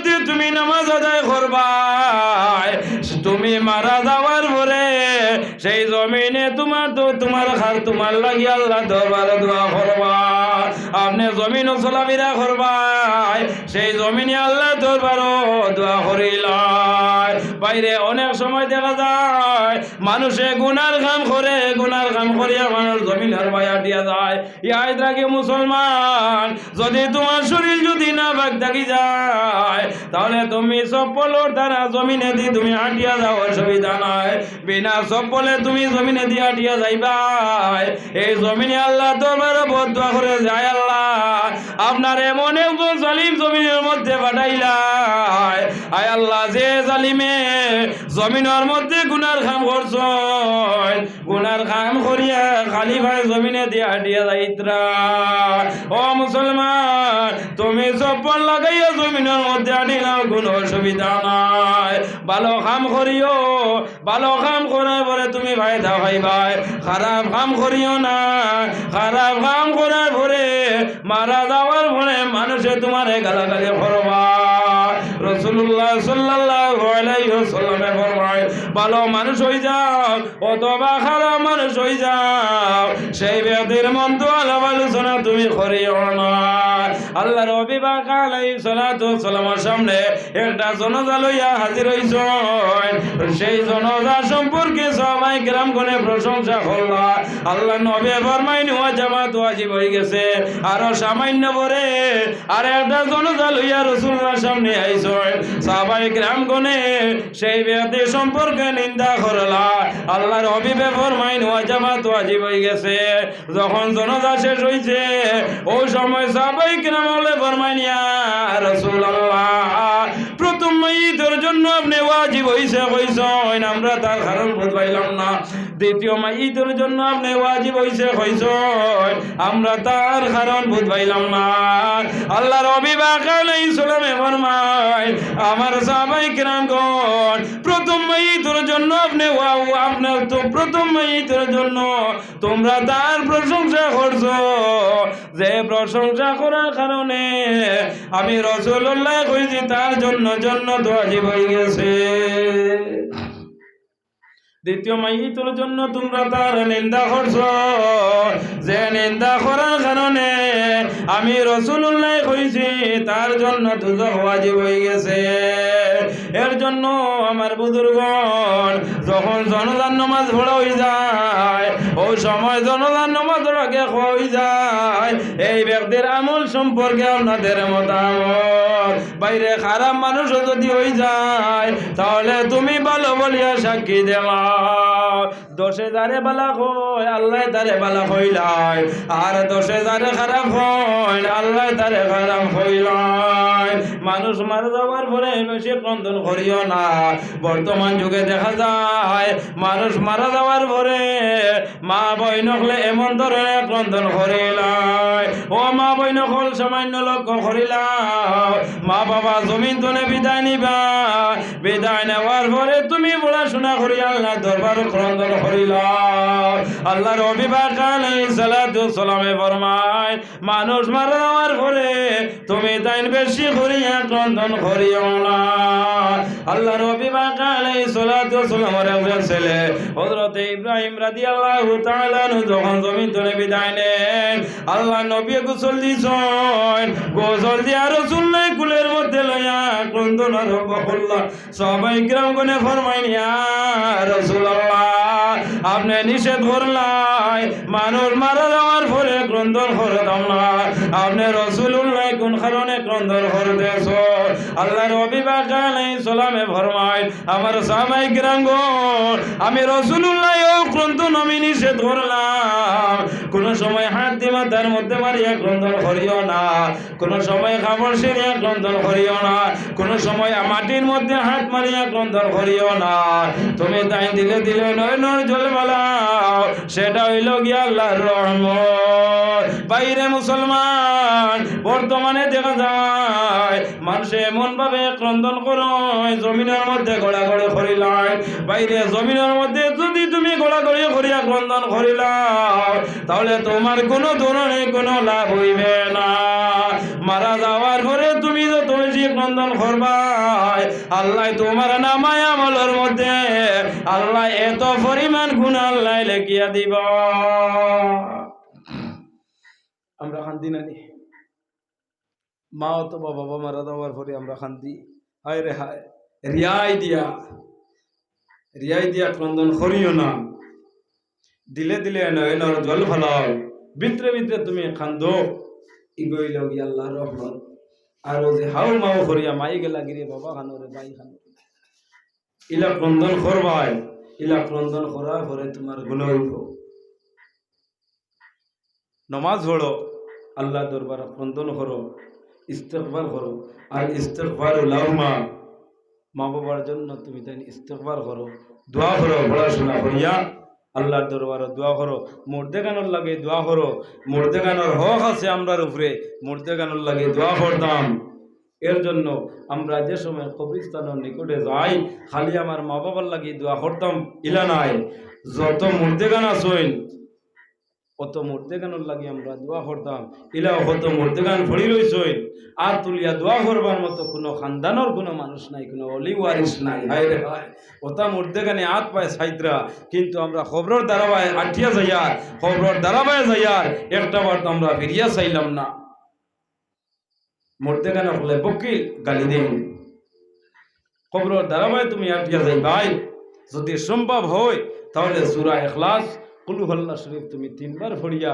মধ্যে তুমি নামাজ আদায় করবা, তুমি মারা যাওয়ার পরে সেই জমিনে তোমার লাগি আল্লাহ দরবারে দোয়া করবা। আপনি জমিন চলাফেরা করবা, সেই জমিনে আল্লাহ দরবারও দোয়া করিলাই। বাইরে অনেক সময় দেখা যায় মানুষে গুনার কাম করিয়া মানুষ জমিনের বাইরে দিয়া যায়। ইয়াদ রাখে মুসলমান, যদি তোমার শরীর যদি না ভাগ থাকি যায়, তাহলে তুমি চপ্পলের দ্বারা জমিনে দি তুমি হাঁটিয়া যাও, অসুবিধা নাই। বিনা চপ্পলে তুমি জমিনে দিয়ে হাঁটিয়া যাইবা, এই জমিনে আল্লাহ দরবারে বদদোয়া করে যায়, আল্লাহ আপনার এমন একজন জালিম জমিনের মধ্যে পাঠাইলাই। আয় আল্লাহ, যে জালিমে জমিনের মধ্যে গুনার কাম করছ, গুনার কাম করিয়া খালি ভাই জমিনে দিয়া হাঁটিয়া যাইতরা। ও মুসলমান, তুমি চপ্পল লাগাইয়া জমিনের মধ্যে হাঁটিলাও, কোনো অসুবিধা নাই। ভালো কাম করিও, ভালো কাম করার পরে তুমি ফায়দা পাইবাই। খারাপ কাম করিও না, খারাপ কাম করার পরে মারা যাওয়ার পরে মানুষে তোমারে গালাগালি করবা। রাসূলুল্লাহ সাল্লাল্লাহু আলাইহি ওয়াসাল্লামে ফরমায়, ভালো মানুষ হই যাও অথবা খারাপ মানুষ হই যাও, সেই ব্যক্তির মন তো আলাপ আলোচনা তুমি করিও না। আল্লাহর নবী পাক আলাইহিস সালাতু ওয়াস সালামের সামনে একটা জানাজা লইয়া হাজির হইছেন। সেই জানাজা সম্পর্কে সাহাবায়ে কেরামগণে প্রশংসা করলা। আল্লাহর নবী ফরমাইন, ওয়াজিবাত ওয়াজিব হয়ে গেছে, আরো সামান্য পরে আর একটা জানাজা লইয়া রাসূলুল্লাহর সামনে আইছেন। সাহাবায়ে কেরামগণে সেই ব্যক্তি সম্পর্কে নিন্দা করলা। আল্লাহর নবী ফরমাইন, ওয়াজিবাত ওয়াজিব হয়ে গেছে। যখন জানাজা শেষ হইছে, ওই সময় সাহাবায়ে কেরাম বলে ফরমাইন, ইয়া রাসূলুল্লাহ, প্রথম মাইয়িতের জন্য আপনি ওয়াজিব হইছে কইছেন, আমরা তার কারণ বুঝাইলাম না। দ্বিতীয় মাইয়িতের জন্য আপনি ওয়াজিব হইছে কইছেন, আমরা তার কারণ বুঝাইলাম না। আল্লাহর নবী পাক আলাইহিস সালামে ফরমায়, আমার সাহাবায়ে কেরামগণ, প্রথম মাইয়িতের জন্য আপনি আপনার তো প্রথম মাইয়িতের জন্য তোমরা তার প্রশংসা করছো, যে প্রশংসা করার কারণে আমি রাসূলুল্লাহ কইছি তার জন্য তো ওয়াজিব হয়ে গেছে। দ্বিতীয় মাইয়িতের জন্য তোমরা তার নিন্দা করছো, যে নিন্দা করার কারণে আমি রাসূলুল্লাহ কইছি তার জন্য দুজক ওয়াজিব হয়ে গেছে। এর জন্য আমার বুজুর্গণ, যখন জনজান নামাজ পড়া হয়ে যায়, ওই সময় জনজান নামাজ আগে হয়ে যায় এই ব্যক্তির আমল সম্পর্কে আপনাদের মতামত। বাইরে খারাপ মানুষ যদি হয়ে যায়, তাহলে তুমি ভালো বলিয়া সাক্ষী দেওয়া, দোষে যারে বালা হয় আল্লাহ তারে বালা হইলাই, আর দোষে যারে খারাপ হয় আল্লাহ তারে খারাপ হইলাই। মানুষ মারা যাওয়ার পরে বেশি ক্রন্দন করিও না। বর্তমান যুগে দেখা যায় মানুষ মারা যাওয়ার পরে মা বইন হলে এমন ধরনের ক্রন্দন করিলাই। ও মা বইন হল সামান্য লক্ষ্য করিলাম, মা বাবা জমিন তনে বিদায় নিবা, বিদায় নেওয়ার পরে তুমি পড়াশোনা করি আল্লাহ দরবার ক্রন্দন করিলাম। আল্লাহর নবী পাক আলাইহিস সালাতু ওয়াস সালামে ফরমায়, মানুষ মারা যাওয়ার পরে তুমি তাই বেশি করিয়া ক্রন্দন করিও না। আল্লাহর নবী পাক আলাইহিস সালাতু ওয়াস সালামের একজন ছেলে হযরত ইব্রাহিম রাদিয়াল্লাহু তাআলা আনহু যখন জমিন থেকে বিদায় নেন, আল্লাহর নবী গোসল দিছেন, গোসল দিয়া রাসূলুল্লাহ কুলের মধ্যে লইয়া ক্রন্দন আরম্ভ করলেন। সাহাবায়ে কেরামগণে ফরমাইন, ইয়া রাসূলুল্লাহ, আপনি নিষেধ করলাই মানুষ মারা যাওয়ার পরে ক্রন্দন করতাম না, আপনি রাসূলুল্লাহ কোন কারণে ক্রন্দন করতেছ? আল্লাহর নবী পাক আলাইহিস সালামে ফরমায়, আমার সাহাবায়ে কেরামগণ, আমি রাসূলুল্লাহ ক্রন্দন আমি নিষেধ করলাম। কোন সময় হাত দিয়ে মাথার মধ্যে মারিয়া ক্রন্দন করিও না, কোন সময় খাবার সেরিয়া ক্রন্দন করিও না, কোন সময় মাটির মধ্যে হাত মারিয়া ক্রন্দন করিও না। তুমি তাই দিলে দিলে নয়নের জল বালাও, সেটা হইল গিয়া আল্লাহর রহমত। বাইরে মুসলমান, বর্তমানে দেখা যায় মানুষে এমন ভাবে ক্রন্দন করো জমিনের মধ্যে গোড়াগড়ি করিলাম। বাইরে জমিনের মধ্যে যদি তুমি গোড়াগড়ি করিয়া ক্রন্দন করিলাম, তাহলে তোমার কোনো ধরনের কোনো লাভ হইবে না। মারা যাওয়ার পরে তুমি তো তুমি নেক নন্দন করবাই আল্লাহ তোমার নামায় আমলের মধ্যে আল্লাহ এত পরিমাণ গুণ আল্লাহ লেখিয়া দিব। আমরা শান্তি নানি মা অথবা বাবা মারা যাওয়ার পরে আমরা শান্তি হায় রে হায় রিয়াই দিয়া ক্রন্দন করিও না, দিলে দিলে নয়নর জল ফলাও, ভিতরে ভিতরে তুমি কান্দো, ইগইল গিয়া আল্লাহর রহমত। আর যে হাউ মাউ করিয়া মাই গেলা গিরে বাবা খানোরে ভাই খানো ইলা ক্রন্দন করবাই, ইলা ক্রন্দন করার পরে তোমার গুণ হইব। নমাজ পড়ো, আল্লাহ দরবার ক্রন্দন করো, ইস্তেগফার করো। আর ইস্তেগফার লাউমা মা বাবার জন্য তুমি তাই ইস্তেগফার করো, দোয়া করো, পড়াশোনা করিয়া আল্লাহর দরবারে দোয়া করো। মুর্দেগানোর লাগে দোয়া করো, মুর্দেগানোর হক আছে আমরার উপরে, মুর্দেগানোর লাগে দোয়া করতাম। এর জন্য আমরা যে সময় কবরস্থানের নিকটে যাই খালি আমার মা বাবার লাগে দোয়া করতাম ইলা নাই, যত মুর্দেগান আসইন অত মুর্দেগানোর লাগে আমরা দোয়া করতাম ইলা কত মুর্দেগান ভরি রইছইন। আর তুলিয়া দোয়া করবার মতো কোনো খানদানোর কোনো মানুষ নাই, কোনো অলি ওয়ারিস নাই। হায় রে ভাই ওটা মুর্দেগানে হাত পায় সাইত্রা, কিন্তু আমরা খবরের দ্বারাবায় আঠিয়া যাইয়ার, খবরের দ্বারাবায় যাইয়ার একটা বার তো আমরা ফিরিয়া চাইলাম না। মুর্দেগানে হলে বকিল গালি দিন, খবরের দ্বারাবায় তুমি আঠিয়া যাই ভাই যদি সম্ভব হয় তাহলে সূরা ইখলাস কুল হুয়াল্লাহ শরীফ তুমি 3 বার পড়িয়া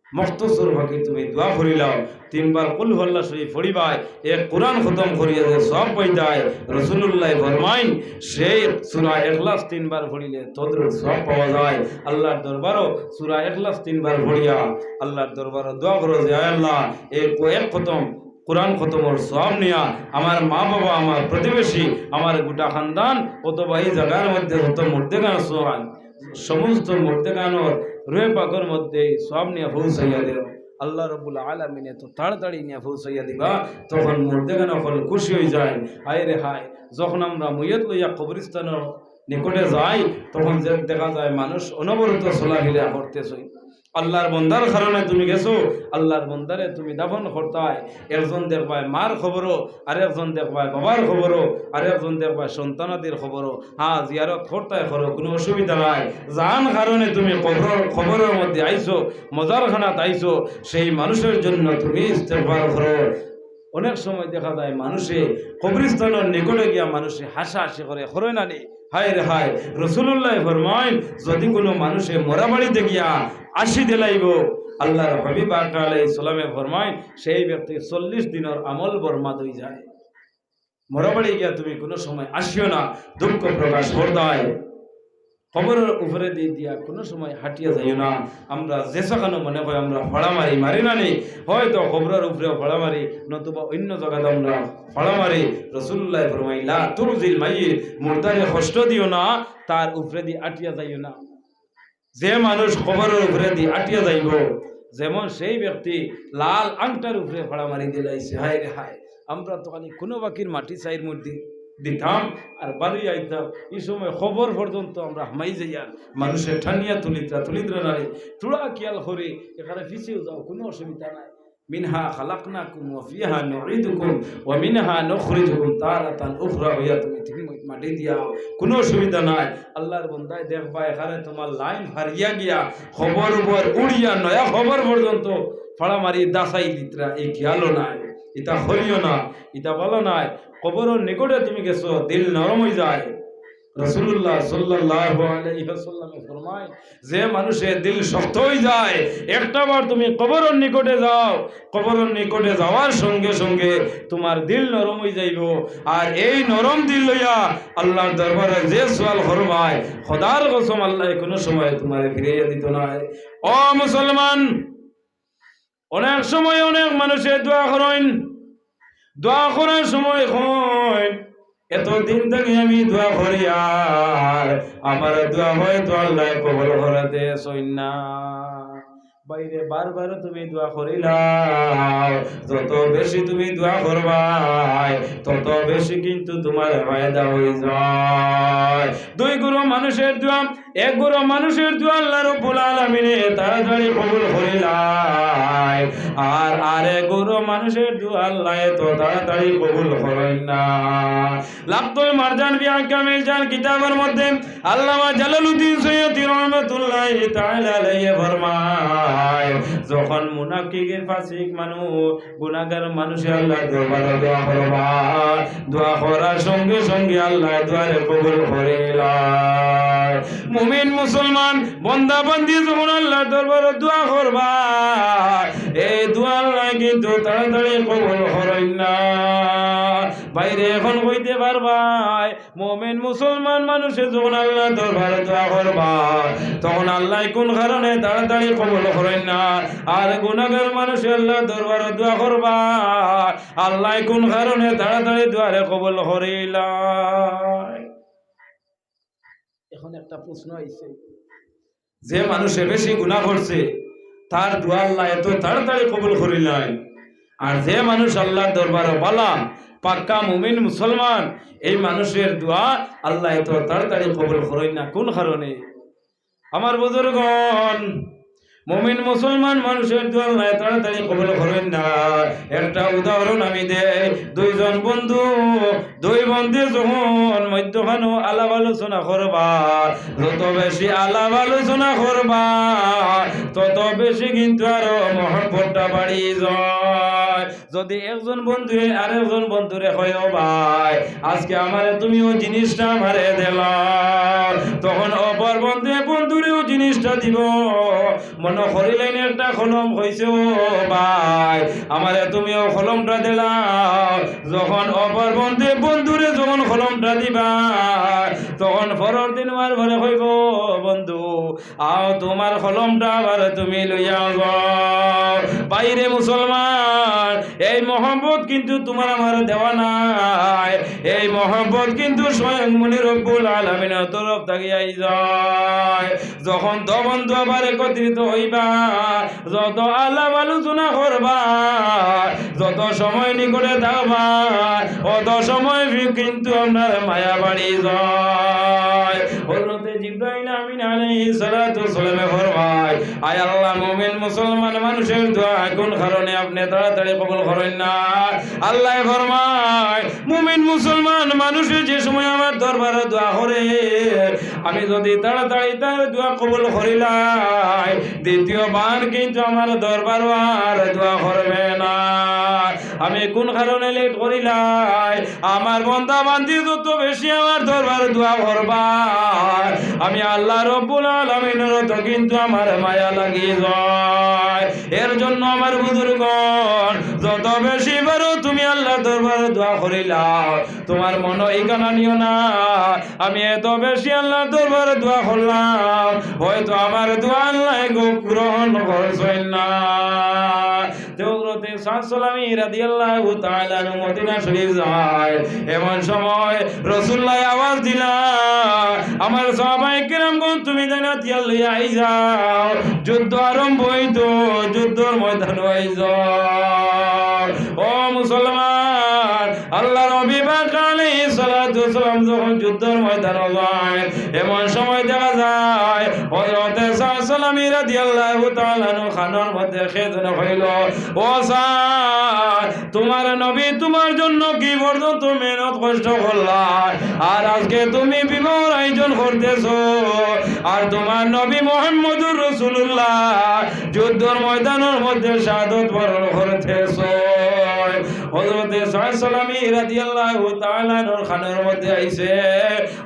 মখতসর ভাগে তুমি দোয়া করিলাও, 3 বার কুল হুয়াল্লাহ শরীফ পড়িবাই, এক কোরআন খতম করিয়া যে সব পাইতায় রাসূলুল্লাহ ফরমাইন সেই সূরা ইখলাস 3 বার পড়িলে তদ্র সব পাওয়া যায়। আল্লাহর দরবারও সূরা ইখলাস 3 বার পড়িয়া আল্লাহর দরবারে দোয়া করো যে আয় আল্লাহ এই কয়েক খতম কোরআন খতমর সব নিয়া আমার মা বাবা, আমার প্রতিবেশী, আমার গোটা খানদান অথবা এই জায়গার মধ্যে যত মুর্দেগান সোহান সমস্ত মুর্দেগানোর রুহে পাকের মধ্যে সব নিয়ে পৌঁছাইয়া দেও। আল্লাহ রাব্বুল আলামিন তো তাড়াতাড়ি নিয়ে পৌঁছাইয়া দিবা, তখন মুর্দেগান হল খুশি হয়ে যায়। হায় রে হায় যখন আমরা মুইয়ত লইয়া কবরস্থানের নিকটে যাই তখন যে দেখা যায় মানুষ অনবরত চলাফেরা করতেছে। আল্লাহর বন্দার কারণে তুমি গেছো, আল্লাহর বন্দারে তুমি দাফন করতায়, একজন দেখবায় মার খবরও, আর একজন দেখবায় বাবার খবরও, আর একজন দেখবায় সন্তানাদের খবরও। হ্যাঁ জিয়ারত করতায় করো, কোনো অসুবিধা নাই। যান কারণে তুমি খবরের মধ্যে আইছো, মজারখানাত আইছো, সেই মানুষের জন্য তুমি ইস্তেগফার করো। অনেক সময় দেখা যায় মানুষে কবরস্থানের নিকটে গিয়া মানুষে হাসাহাসি করে না নি। হায় রে হায় রাসূলুল্লাহ ফরমাইন যদি কোনো মানুষে মরা বাড়িতে গিয়া আশি দিলাইব, আল্লাহর হাবিব আলাইহিস সালামে ফরমাইন সেই ব্যক্তি 40 দিনের আমল বরবাদ হয়ে যায়। মরা বাড়ি গিয়া তুমি কোনো সময় আসিও না, দুঃখ প্রকাশ করতায় খবরের উপরে দিয়ে দিয়া কোনো সময় হাঁটিয়া যাইও না। আমরা যে সেখানে মনে হয় আমরা ফাড়া মারি না নি, হয়তো খবরের উপরে ফাড়া মারি, নতুবা অন্য জায়গাতে আমরা ফাড়া মারি। রাসূলুল্লাহ ফরমাইন লা তুরজিল মাইয়িত, মুর্দারে কষ্ট দিও না, তার উপরে দিয়ে আটিয়া যাইও না। যে মানুষ খবরের উপরে দিয়ে আটিয়া যাইব যেমন সেই ব্যক্তি লাল আংটার উপরে ফাড়া মারি দিলাইছে। হায় রে হায় আমরা তো খালি কোনো বাকির মাটি চাইর মধ্যে দিতাম আর বাড়ি আইতাম, এই সময় খবর পর্যন্ত আমরা হামাই যাইয়া মানুষের ঠানিয়া তুলিত্রা নারী তোরা খেয়াল করে এখানে পিছিয়েও যাও, কোনো অসুবিধা নাই। মিনহা খালাকনাকুম ওয়া ফিহা নুঈদুকুম ওয়া মিনহা নুখরিজুকুম তারাতান উখরা, হইয়া তুমি ঠিক মাটি দিয়াও, কোনো অসুবিধা নাই। আল্লাহর বন্দায় দেখবা এখানে তোমার লাইন হারিয়া গিয়া খবর উপর উড়িয়া নয়া খবর পর্যন্ত ফাড়া মারি দাসাই দিতরা, এই খেয়ালও নাই, ইটা হরিও না, ইটা বলো নাই। কবরের নিকটে তুমি গেছো দিল নরম হয়ে যায়। রাসূলুল্লাহ সাল্লাল্লাহু আলাইহি ওয়াসাল্লামে ফরমায় যে মানুষের দিল শক্ত হয়ে যায় একটাবার তুমি কবরের নিকটে যাও, কবরের নিকটে যাওয়ার সঙ্গে সঙ্গে তোমার দিল নরম হয়ে যাইব। আর এই নরম দিল লইয়া আল্লাহর দরবারে যে সওয়াল করবাই খোদার কসম আল্লাহ কোনো সময় তোমারে ফিরিয়ে দিত না। ও মুসলমান, অনেক সময় অনেক মানুষের দোয়া করেন, দোয়া করার সময় হয় এতদিন থেকে আমি দোয়া করি আর আমার দোয়া হয়তো আল্লাহ কবুল করতে চাই না। বাইরে বারবার তুমি দোয়া করিলাম, যত বেশি তুমি দোয়া করবাই তত বেশি কিন্তু তোমার ফায়দা হয়ে যায়। দুই গুরু মানুষের দোয়া এক গুরু মানুষের দোয়া আল্লাহ রাব্বুল আলামিনে তাড়াতাড়ি কবুল করিলাই, আর আরেক গুরু মানুষের দোয়া আল্লাহ এত তাড়াতাড়ি কবুল করেন না। লাফতুল মারজান ফি আহকামিল জান কিতাবের মধ্যে আল্লামা জালালউদ্দিন সৈয়দী রাহমাতুল্লাহি তাআলা আলাইহি ফরমায়, যখন মুনাফিক ফাসিক মানুষ গুনাহগার মানুষে আল্লাহর দরবারে দোয়া করবা, দোয়া করার সঙ্গে সঙ্গে আল্লাহ দোয়ারে কবুল করে লয়। মুমিন মুসলমান বান্দা বান্দি যখন আল্লাহর দরবারে দোয়া করবা, এই দোয়া আল্লাহ কিন্তু তাড়াতাড়ি কবুল করেন না। বাইরে এখন কইতে পারবাই, মুমিন মুসলমান মানুষে যখন আল্লাহর দরবারে দোয়া করবা, তখন আল্লাহ কোন কারণে তাড়াতাড়ি কবুল করেন না। আর গুনাহগার মানুষে আল্লাহর দরবারে দোয়া করবা, আল্লাহ কোন কারণে তাড়াতাড়ি দোয়ারে কবুল করিলাই। এখন একটা প্রশ্ন আইছে, যে মানুষে বেশি গুনাহ করছে তার দোয়া আল্লাহ এত তাড়াতাড়ি কবুল করিলাই, আর যে মানুষ আল্লাহর দরবারে বালা পাক্কা মুমিন মুসলমান, এই মানুষের দোয়া আল্লাহ এত তাড়াতাড়ি কবুল করেন না। কোন কারণে? আমার বুজুর্গণ, মুমিন মুসলমান মানুষের দোয়া আল্লাহ তাড়াতাড়ি কবুল করেন না। একটা উদাহরণ আমি দেই। দুইজন বন্ধু, দুই বন্ধু যখন মধ্যখানে আলাপ আলোচনা করবা, যত বেশি আলাপ আলোচনা করবা তত বেশি কিন্তু আরো মহব্বতটা বাড়ি যায়। যদি একজন বন্ধু আরেকজন বন্ধুরে হয়, ও ভাই আজকে আমারে তুমিও জিনিসটা আমারে দিলাম, তখন অপর বন্ধু বন্ধুরেও জিনিসটা দিব। মনে করিলেন একটা কলম হয়েছে, ও ভাই আমারে তুমিও কলমটা দিলাম। যখন অপর বন্ধু বন্ধুরে যখন কলমটা দিবা, তখন পরের দিন আর ঘরে হইব, বন্ধু আও তোমার কলমটা আবার তুমি লইয়া যাও। বাইরে মুসলমান, এই মহব্বত কিন্তু তোমার আমার দেওয়া নাই, এই মহব্বত কিন্তু স্বয়ং মুনি রব্বুল আলামিনের তরফ থেকে আই যায়। যখন তো বন্ধু আবার একত্রিত হইবা, যত আলাপ আলোচনা করবা, যত সময় নিকটে থাকবা, অত সময় কিন্তু আপনার মায়া বাড়ি যায়। হযরতে জিবরাইল আমিন আলাইহিস সালাতু ওয়াসসালাম ফরমায়, আয় আল্লাহ মুমিন মুসলমান মানুষের দোয়া কোন কারণে আপনি তাড়াতাড়ি কবুল করেন না? আল্লাহ ফরমায়, মুমিন মুসলমান মানুষের যে সময় আমার দরবারে দোয়া করে, আমি যদি তাড়াতাড়ি তার দোয়া কবুল করিলাই, দ্বিতীয়বার কিন্তু আমার দরবার আর দোয়া করবে না। আমি কোন কারণে লেট করিলাই? আমার বান্দা বান্দি যত বেশি আমার দরবারে দোয়া করবা, আমি আল্লাহ রব্বুল আলামিনের তো কিন্তু আমার মায়া লাগি যায়। এর জন্য আমার বুজুর্গণ, যত বেশি পারো তুমি আল্লাহ দরবারে দোয়া করিলাও, তোমার মন এইখানা নিও না আমি এত বেশি আল্লাহ দরবারে দোয়া করলাম, হয়তো আমার দোয়া আল্লাহ গ্রহণ করছেন না। হযরতে সাল্লাল্লাহু রাদিয়াল্লাহু তাআলা মদিনা শরীফ যায়, এমন সময় রাসূলুল্লাহ আওয়াজ দিলা, আমার সাহাবায়ে কেরামগণ তুমি জান্নাতিয়া লইয়া আই যাও, যুদ্ধ আরম্ভ হইতো, যুদ্ধের ময়দান হই যাও। ও মুসলমান, আল্লাহর নবী পাক আলাইহিস সালাতু ওয়াসসালাম যখন যুদ্ধের ময়দান যায়, এমন সময় দেখা যায় হযরতে সাল্লাল্লাহু রাদিয়াল্লাহু তাআলা খানার মধ্যে খেজুর হইল, ও স্যার তোমার নবী তোমার জন্য কি পর্যন্ত মেহনত কষ্ট করলা, আর আজকে তুমি বিবাহের আয়োজন করতেছো, আর তোমার নবী মুহাম্মদুর রাসূলুল্লাহ যুদ্ধের ময়দানের মধ্যে শাহাদাত বরণ করতেছো। হযরতে সাল্লাল্লাহু রাদিয়াল্লাহু তাআলা নূর খানের মধ্যে আইছে,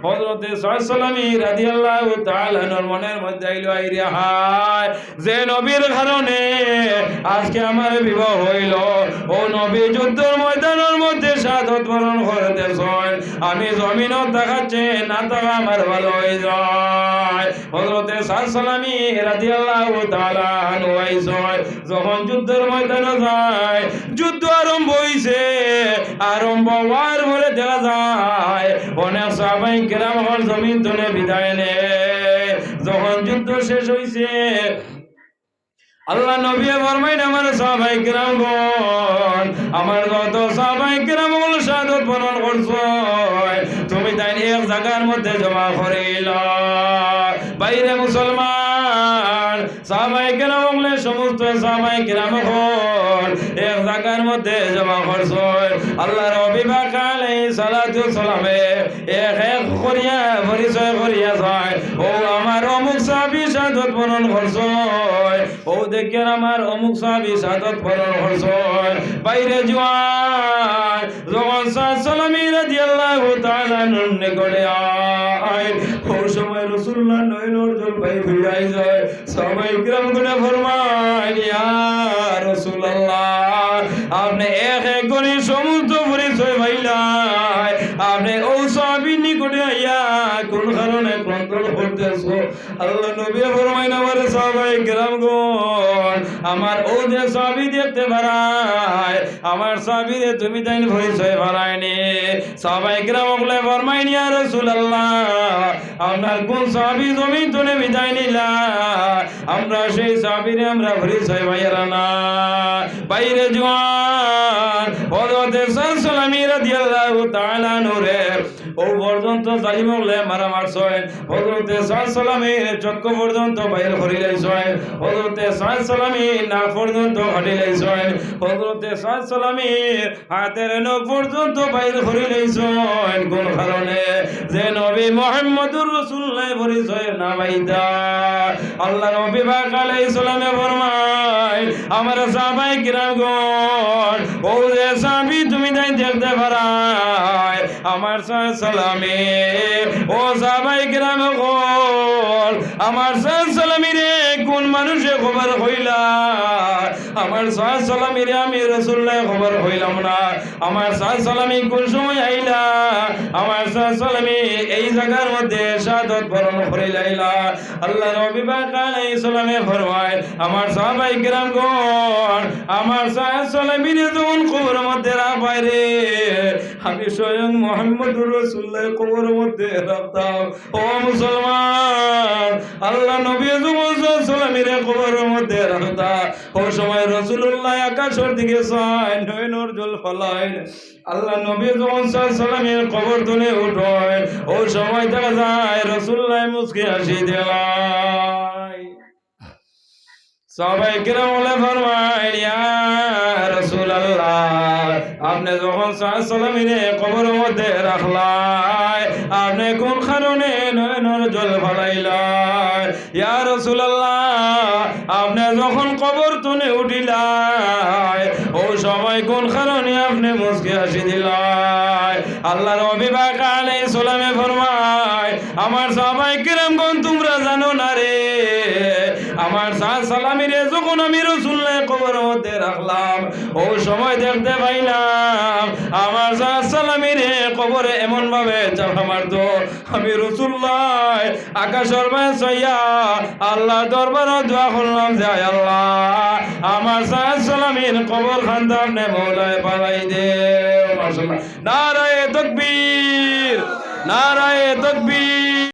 হযরতে সাল্লাল্লাহু রাদিয়াল্লাহু তাআলা নূর মনের মধ্যে আইলো, আইরে হায় যে নবীর কারণে আজকে আমার বিবাহ হইল, ও নবী যুদ্ধের ময়দানের মধ্যে শাহাদাত বরণ করতেছেন, আমি জমিনও দেখাচ্ছে না থাকা আমার ভালো হয়ে যায়। হযরতে সাল্লাল্লাহু রাদিয়াল্লাহু তাআলা আনহু আইছে, যখন যুদ্ধের ময়দানে যায়, যুদ্ধ আরম্ভ হইছে, আরম্ভ হওয়ার পরে দেখা যায় অনেক সাহাবায়ে কেরাম জমিন থেকে বিদায় নেয়। যখন যুদ্ধ শেষ হইছে, আল্লাহ নবী ফরমাইন, আমার সাহাবায়ে কেরামগণ, আমার যত সাহাবায়ে কেরামগণ শাহাদাত বরণ করছো, তুমি তাই এক জায়গার মধ্যে জমা করিলা। বাইরে মুসলমান সাহাবায়ে কেরাম বলে সমস্ত সাহাবায়ে কেরাম হল এক জায়গার মধ্যে জমা করছেন আল্লাহর হাবিব আলাইহিস সালাতু সালামে এক এক করিয়া পরিচয় করিয়া যায় ও আমার অমুক সাহাবী শাহাদাত বরণ করছেন ও দেখেন আমার অমুক সাহাবী শাহাদাত বরণ করছেন বাইরে জওয়ান যখন সালামী রাদিয়াল্লাহু তাআলা নিকটে আয় ও সময় রাসূলুল্লাহ নয়নের জল ভাই হইয়া যায় সবাই গ্রাম গুনে ফরমায় ইয়া রাসূলুল্লাহ আপনি এক এক করে সমস্ত পরিচয় ভাইলাই আপনি ও সাহাবী নিকটে আইয়া কোন কারণে কন্ট্রোল করতেছো আল্লাহ নবী ফরমায় আমার সাহাবায়ে কেরামগণ আমার ও যে সাহাবী দেখতে পারায় আমার সাহাবীরে তুমি তাই পরিচয় বাড়ায়নি সাহাবায়ে কেরাম বলে ফরমায় ইয়া রাসূলুল্লাহ আপনার কোন সাহাবী জমি তুলে বিদায় নিলা আমরা সেই সাহাবীরে আমরা পরিচয় পাইরা না বাইরে জওয়ান হযরতে সালামী রাদিয়াল্লাহু তাআলা নূরে ও পর্যন্ত জালিম হলে মারা মারছেন হযরতে সালামীর চক্ষু পর্যন্ত বাইরে করিলাইছেন হযরতে সালামী না পর্যন্ত হটিলাইছেন হযরতে সালামীর হাতের নখ পর্যন্ত বাইরে করিলাইছেন কোন কারণে যে নবী মুহাম্মদুর রাসূলুল্লাহ পরিচয় না পাইতা আল্লাহর নবী পাক আলাইহিস সালামে ফরমায় আমার সাহাবায়ে কিরামগণ ও যে সাহাবী তুমি তাই দেখতে পারায় আমার সালামে ও সাহাবায়ে কিরামগণ আমার সালামীরে কোন মানুষে খবর হইলা আমার সালামীরে আমি রাসূলুল্লাহ খবর হইলাম না আমার সালামী কোন সময় আইলা আমার সালামী এই জায়গার মধ্যে শাহাদাত বরণ করিলাইলা আল্লাহ নবী পাক আলাইহিস সালামে ফরমায় আমার সাহাবায়ে কিরামগণ আমার সালামীরে যখন কবরের মধ্যে রাখবাই রে আমি স্বয়ং মুহাম্মদুর রাসূলুল্লাহ কবরের মধ্যে রাখতাম ও মুসলমান আল্লাহ নবী যখন সালামীরে কবরের মধ্যে রাখতা ও সময় রাসূলুল্লাহ আকাশের দিকে চায় নয়নের জল ফলায় আল্লাহ নবী যখন সালামের কবর তুলে উঠেন ও সময় দেখা যায় রাসূলুল্লাহ মুস্কি হাসি দিলেন সাহাবায়ে কেরাম বলে ফরমায় ইয়া রাসূলুল্লাহ আপনি যখন সালামীরে কবরের মধ্যে রাখলাই আপনি কোন কারণে নয়নের জল ফলাইলাই ইয়া রাসূলুল্লাহ আপনি যখন কবর তুলে উঠিলাই ও সময় কোন কারণে আপনি মুস্কি হাসি দিলাই আল্লাহর নবী পাক আলাইহিস সালামে ফরমায় আমার সাহাবায়ে কিরামগণ তোমরা জানো না রে আমার সালামীরে যখন আমি রাসূলুল্লাহ কবরের মধ্যে রাখলাম ও সময় দেখতে পাইলাম আমার সালামীরে কবরে এমন ভাবে চাপা মারতো আমি রাসূলুল্লাহ আকাশের পানে চাইয়া আল্লাহ দরবারে দোয়া করলাম যে আল্লাহ আমার সালামীর কবর খানটা আপনি মওলায় পালাই দে মাশাআল্লাহ নারায়ে তাকবীর নারায়ে তাকবীর